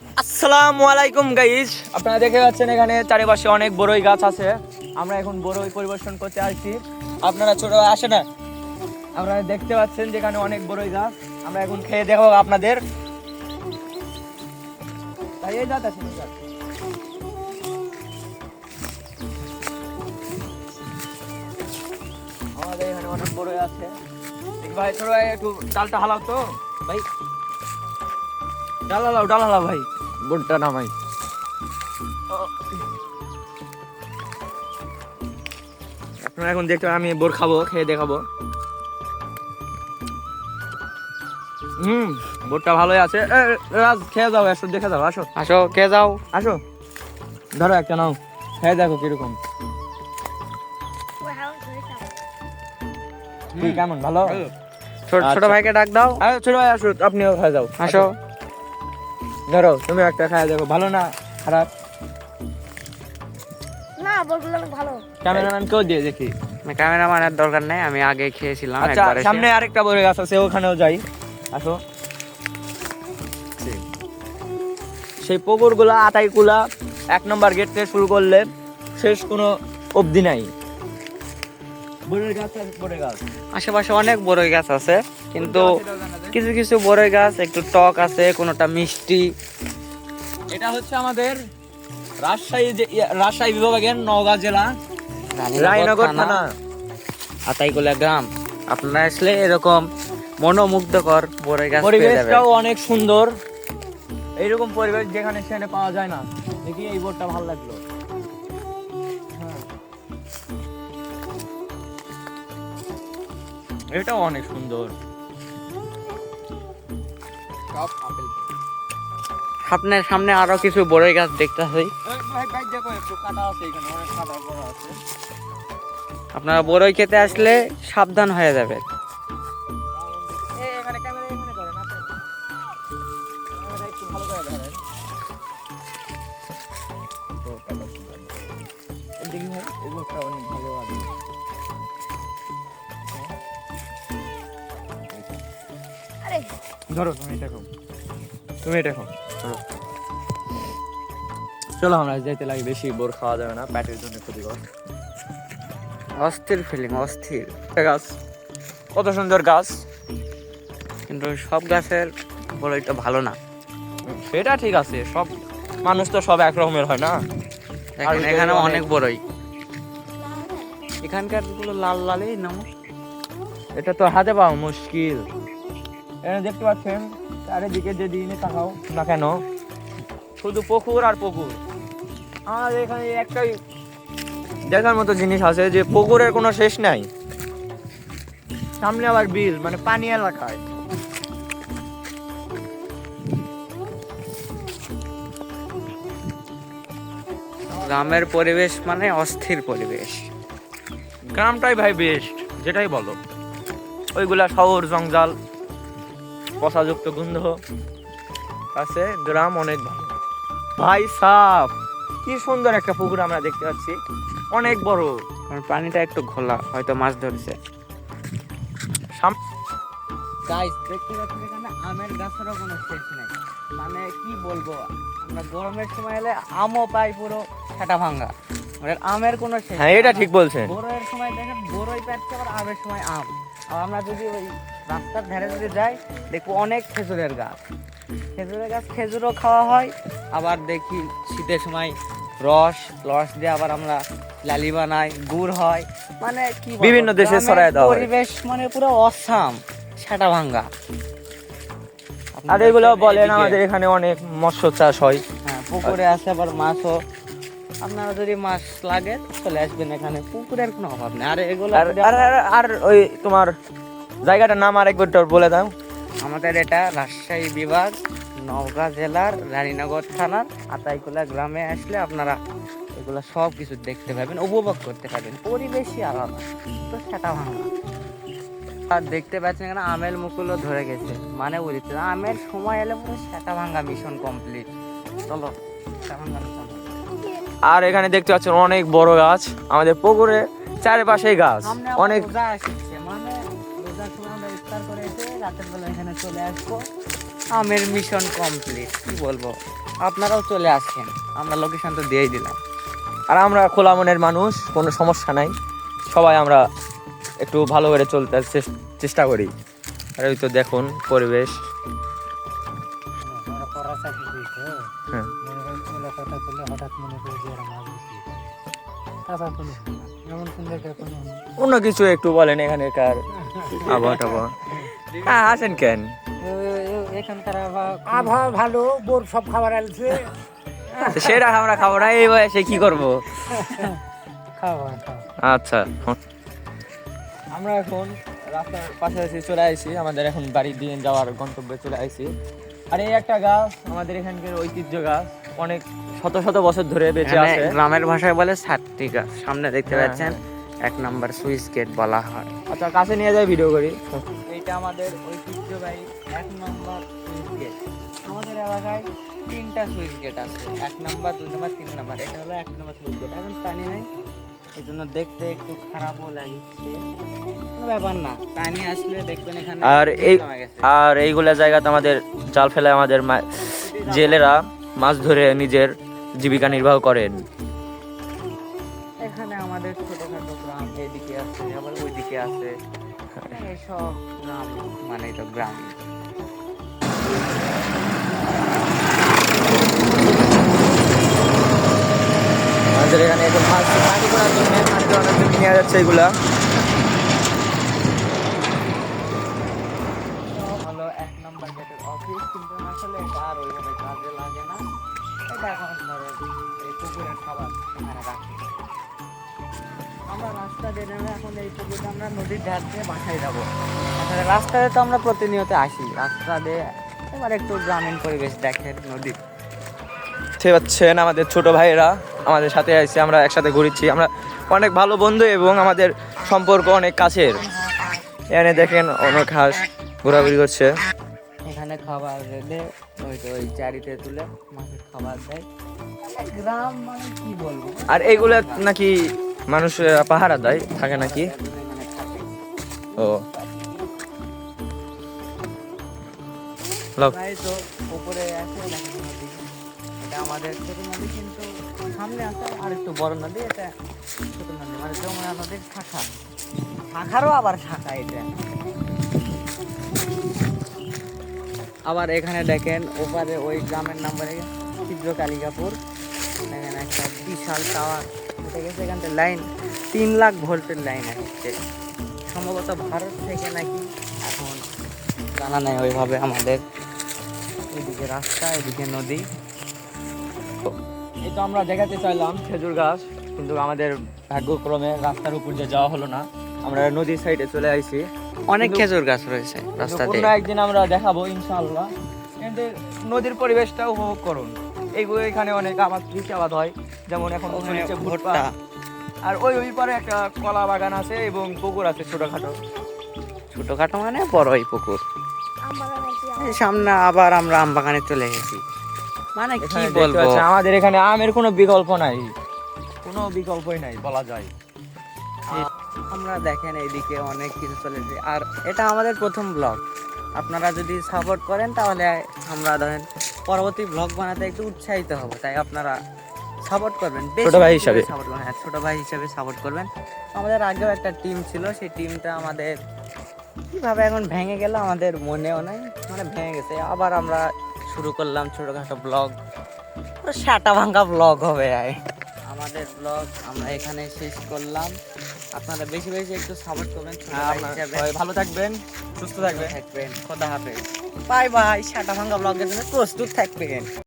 আসসালামু আলাইকুম গাইস, আপনারা দেখতে পাচ্ছেন এখানে চারিপাশে অনেক বড়ই গাছ আছে। আমরা এখন বড়ই পরিবেশন করতে আসছি। আপনারা ছোট আসে না, আপনারা দেখতে পাচ্ছেন যেখানে অনেক বড়ই গাছ। আমরা এখন খেয়ে দেখো আপনাদের। তাই এই জাত আছে জাত। আমাদের এখানে অনেক বড়ই আছে। দেখ ভাই, ছোট ভাই একটু ডালটা হালাও তো ভাই, ডাল হালাও ভাই, বোনটা নামাই। আপনারা এখন দেখতে আমি বোর খাবো, খেয়ে দেখাবো। বোরটা ভালোই আছে। রাজ খেয়ে যাও, আসো দেখে যাও, আসো আসো খেয়ে যাও। আসো, ধরো একটা নাও, খেয়ে দেখো কিরকম। কি কেমন, ভালো? ছোট আচ্ছা। ভাইকে ডাক দাও। ছোট ভাই আসো, আপনিও খেয়ে যাও, আসো। ধরো তুমি একটা খেয়ে দেখো, ভালো না খারাপ? না, বলগুলো অনেক ভালো। ক্যামেরাম্যান কেউ দিয়ে দেখি। ক্যামেরাম্যানের দরকার নেই, আমি আগে খেয়েছিলাম আচ্ছা, একবার এসে। সামনে আরেকটা বড় গাছ আছে, ওখানেও যাই, আসো। সেই পুকুর গুলা, আটাই গুলা, 1 নম্বর গেট থেকে শুরু করলে শেষ কোনো অবধি নাই। বড়ই গাছ আছে, বড়ই গাছ। আশেপাশে অনেক বড়ই গাছ আছে, কিন্তু কিছু কিছু বড়ই গাছ একটু টক আছে, কোনোটা মিষ্টি। এটা হচ্ছে আমাদের রাজশাহী বিভাগের নওগাঁ জেলা রায়নগর থানা আতাইকুলা গ্রাম। আপনারা আসলে এরকম মনোমুগ্ধকর বড়ই গাছ পেয়ে যাবেন। পরিবেশটাও অনেক সুন্দর। এইরকম পরিবেশ যেখানে সেখানে পাওয়া যায় না। দেখি এই বোর্ডটা ভালো লাগলো। হ্যাঁ, এটাও অনেক সুন্দর। আপনার সামনে আরো কিছু বড়ই গাছ দেখতেছি। ভাই দেখো, একটু কাটা আছে এখানে, অনেক কাটা করা আছে। আপনারা বড়ই খেতে আসলে সাবধান হয়ে যাবেন। এখানে ক্যামেরা এখানে করেন, আপনি ক্যামেরা একটু ভালো করে ধরেন। দেখি ভাই, এই বোর্ডটা অনেক ভালো আছে। আরে ধরো, তুমি এটা খাও, তুমি এটা খাও, ধরো। চলো আমরা যাইতে লাগে, বেশি বোর খাওয়া যাবে না, পেটের জন্য ক্ষতিকর। অস্থির ফিলিং, অস্থির। একটা গাছ, কত সুন্দর গাছ, কিন্তু সব গাছের বড়ইটা ভালো না। সেটা ঠিক আছে, সব মানুষ তো সব এক রকমের হয় না। দেখেন এখানে অনেক বড়ই, এখানকার গুলো লাল লালই নাম। এটা তো হাতে পাওয়া মুশকিল। এখানে দেখতে পাচ্ছেন চারিদিকে যেদিকে তাকাও না কেন শুধু পুকুর আর পুকুর। আমাদের এখানে একটাই দেখার মতো জিনিস আছে যে পুকুরের কোনো শেষ নাই, সামনে আবার বিল, মানে পানি এলাকায়। গ্রামের পরিবেশ মানে অস্থির পরিবেশ। গ্রামটাই ভাই বেস্ট, যেটাই বলো। ওইগুলা শহর জঞ্জাল, পচাযুক্ত গন্ধ আছে, গ্রাম অনেক ভালো। ভাই সাফ, কি সুন্দর একটা পুকুর আমরা দেখতে পাচ্ছি, অনেক বড়। কারণ পানিটা একটু ঘোলা, হয়তো মাছ ধরছে। গাইস দেখতে পাচ্ছেন এখানে আমের গাছেরও কোনো শেষ নেই। মানে কি বলবো, আমরা গরমের সময় এলে আমও পাই পুরো ছাটা ভাঙ্গা, মানে আমের কোনো শেষ হ্যাঁ, এটা ঠিক বলছেন। বড়ের সময় দেখেন বড়ই পাচ্ছে, আবার আমের সময় আম। আর আমরা যদি ওই রাস্তার ধারে যদি যাই, দেখবো অনেক খেজুরের গাছ। খেজুরের গাছ, খেজুরও খাওয়া হয়। আবার দেখি শীতের সময় রস দিয়ে আবার আমরা লালি বানাই, গুড় হয়। মানে কি বলবো, বিভিন্ন দেশে গ্রামের ছড়ায় দেওয়া হয়। পরিবেশ মানে পুরো অসাম, ছাটা ভাঙ্গা। আর এগুলো বলেন, আমাদের এখানে অনেক মৎস্য চাষ হয়। হ্যাঁ, পুকুরে আছে, আবার মাছও। আপনারা যদি মাছ লাগে চলে আসবেন এখানে, পুকুরের কোনো অভাব নেই। আর এগুলো আর ওই তোমার জায়গাটার নাম আরেকবার বলে দাও। আমাদের এটা রাজশাহী বিভাগ, নওগাঁ জেলার রানীনগর থানার আতাইকুলা গ্রামে আসলে আপনারা এগুলো সব কিছু দেখতে পাবেন, উপভোগ করতে পারবেন। পরিবেশই আলাদা, তো সেটা ভাঙা। আর দেখতে পাচ্ছেন এখানে আমের মুকুলও ধরে গেছে, মানে বলতে আমের সময় এলে পুরো সেটা ভাঙা মিশন কমপ্লিট। চলো সেটা ভাঙা মিশন। আর এখানে দেখতে পাচ্ছেন অনেক বড় গাছ, আমাদের পুকুরে চারিপাশেই গাছ অনেক। রোজা আসছে, মানে রোজার সময় আমরা ইফতার করে এসে রাতের বেলা এখানে চলে আসবো, আমের মিশন কমপ্লিট। কি বলবো, আপনারাও চলে আসেন, আমরা লোকেশন তো দিয়েই দিলাম। আর আমরা খোলা মনের মানুষ, কোনো সমস্যা নাই, সবাই আমরা একটু ভালো করে চলতে চেষ্টা করি। আর ওই তো দেখুন পরিবেশ। হ্যাঁ, অন্য কিছু একটু বলেন এখানকার আবহাওয়া। হ্যাঁ, আসেন কেন? এখানকার আবহাওয়া ভালো, বোর সব খাবার আনছে। তো সেটা আমরা খাবো না এই বয়সে, কি করবো? খাবার আচ্ছা, আমরা এখন রাস্তার পাশাপাশি চলে আসি, আমাদের এখন বাড়ি দিয়ে যাওয়ার গন্তব্যে চলে আসি। আর এই একটা গাছ আমাদের এখানকার ঐতিহ্য গাছ, অনেক শত শত বছর ধরে বেঁচে এখানে আছে। গ্রামের ভাষায় বলে সাতটি গাছ। সামনে দেখতে পাচ্ছেন 1 নম্বর সুইচ গেট বলা হয়। আচ্ছা, কাছে নিয়ে যাই, ভিডিও করি। এইটা আমাদের ঐতিহ্যবাহী 1 নম্বর সুইচ গেট। আমাদের এলাকায় 3টা সুইচ গেট আছে, 1 নম্বর, 2 নম্বর, 3 নম্বর। এটা হলো 1 নম্বর সুইচ গেট। এখন পানি নাই, এই জন্য দেখতে একটু খারাপও লাগছে। কোনো ব্যাপার না, পানি আসলে দেখবেন এখানে আর এই জমে গেছে। আর এইগুলা জায়গাতে আমাদের জাল ফেলায় আমাদের জেলেরা মাছ ধরে নিজের জীবিকা নির্বাহ করেন। এখানে আমাদের ছোটখাটো গ্রাম এদিকে আছে, আবার ওইদিকে আছে। এইসব গ্রাম মানে তো গ্রাম। আমাদের এখানে এখন মাছ পানি করার জন্য নিয়ে যাচ্ছে এগুলা। হলো 1 নম্বর গেটের অফিস, কিন্তু আসলে এটা আর ওইভাবে কাজে লাগে না। এটা এখন ধরেন এই পুকুরের খাবার এখানে রাখি। আমরা রাস্তা দিয়ে নেমে এখন এই পুকুরটা আমরা নদীর ধার দিয়ে বাসায় যাবো। আসলে রাস্তায় তো আমরা প্রতিনিয়ত আসি, রাস্তা দিয়ে এবার একটু গ্রামীণ পরিবেশ দেখেন, নদী। দেখতে পাচ্ছেন আমাদের ছোট ভাইয়েরা আমাদের সাথে আছে, আমরা একসাথে ঘুরছি, আমরা অনেক ভালো বন্ধু এবং আমাদের সম্পর্ক অনেক কাছের। এখানে দেখেন অনেক হাঁস ঘোরাঘুরি করছে। এখানে খাবার রেঁধে ওই তো ওই চারিতে তুলে মাছের খাবার দেয়। মানে গ্রাম মানে কি বলবো। আর এইগুলা নাকি মানুষ পাহারা দেয় থাকে নাকি? এখানে থাকে। ও লাভ। প্রায় তো উপরে আছে দেখেন নদী। এটা আমাদের ছোট নদী, কিন্তু সামনে আছে আর একটু বড় নদী। এটা ছোট নদী মানে যমুনা নদীর শাখা, শাখারও আবার শাখা এটা। আবার এখানে দেখেন ওপারে ওই গ্রামের নাম্বারে তীব্র কালিকাপুর, দেখেন একটা বিশাল টাওয়ার উঠে গেছে। এখান থেকে লাইন 3 লাখ ভোল্টের লাইন আসছে, সম্ভবত ভারত থেকে নাকি, এখন জানা নেই ওইভাবে আমাদের। এদিকে রাস্তা, এদিকে নদী। এই তো আমরা দেখাতে চাইলাম খেজুর গাছ, কিন্তু আমাদের ভাগ্যক্রমে রাস্তার উপর দিয়ে যাওয়া হলো না, আমরা নদীর সাইডে চলে আইছি। অনেক কিন্তু- খেজুর গাছ রয়েছে রাস্তাতে। অন্য একদিন আমরা দেখাবো ইনশাআল্লাহ। কিন্তু নদীর পরিবেশটা উপভোগ করুন। এইগুলো এখানে অনেক আবাদ, কৃষি আবাদ হয়, যেমন এখন ওখানে চলছে ভুট্টা। ভুট্টা। আর ওই পারে একটা কলা বাগান আছে এবং পুকুর আছে ছোটখাটো। ছোটখাটো মানে বড়ই পুকুর। আমার এই সামনে আবার আমরা আম বাগানে চলে এসেছি। মানে কি এখানে দেখতে বলবো, পাচ্ছেন আমাদের এখানে আমের কোনো বিকল্প নাই, কোনো বিকল্পই নাই বলা যায়। আমরা দেখেন এইদিকে অনেক কিছু চলেছে। আর এটা আমাদের প্রথম ব্লগ, আপনারা যদি সাপোর্ট করেন তাহলে আমরা ধরেন পরবর্তী ব্লগ বানাতে একটু উৎসাহিত হব। তাই আপনারা সাপোর্ট করবেন, ছোট ভাই হিসাবে। সাপোর্ট করবেন। হ্যাঁ, ছোট ভাই হিসাবে সাপোর্ট করবেন। আমাদের আগেও একটা টিম ছিল, সেই টিমটা আমাদের কিভাবে এখন ভেঙে গেল আমাদের মনেও নাই, মানে ভেঙে গেছে। আবার আমরা শুরু করলাম ছোটখাটো ব্লগ, পুরো সাটা ভাঙা ব্লগ হবে। আমাদের ব্লগ আমরা এখানে শেষ করলাম। আপনারা বেশি বেশি একটু সাপোর্ট করবেন ছোট ভাই হিসাবে। সবাই ভালো থাকবেন, সুস্থ থাকবেন। থাকবেন। খোদা হাফেজ, বাই বাই। সাটা ভাঙা ব্লগের জন্য প্রস্তুত থাকবেন।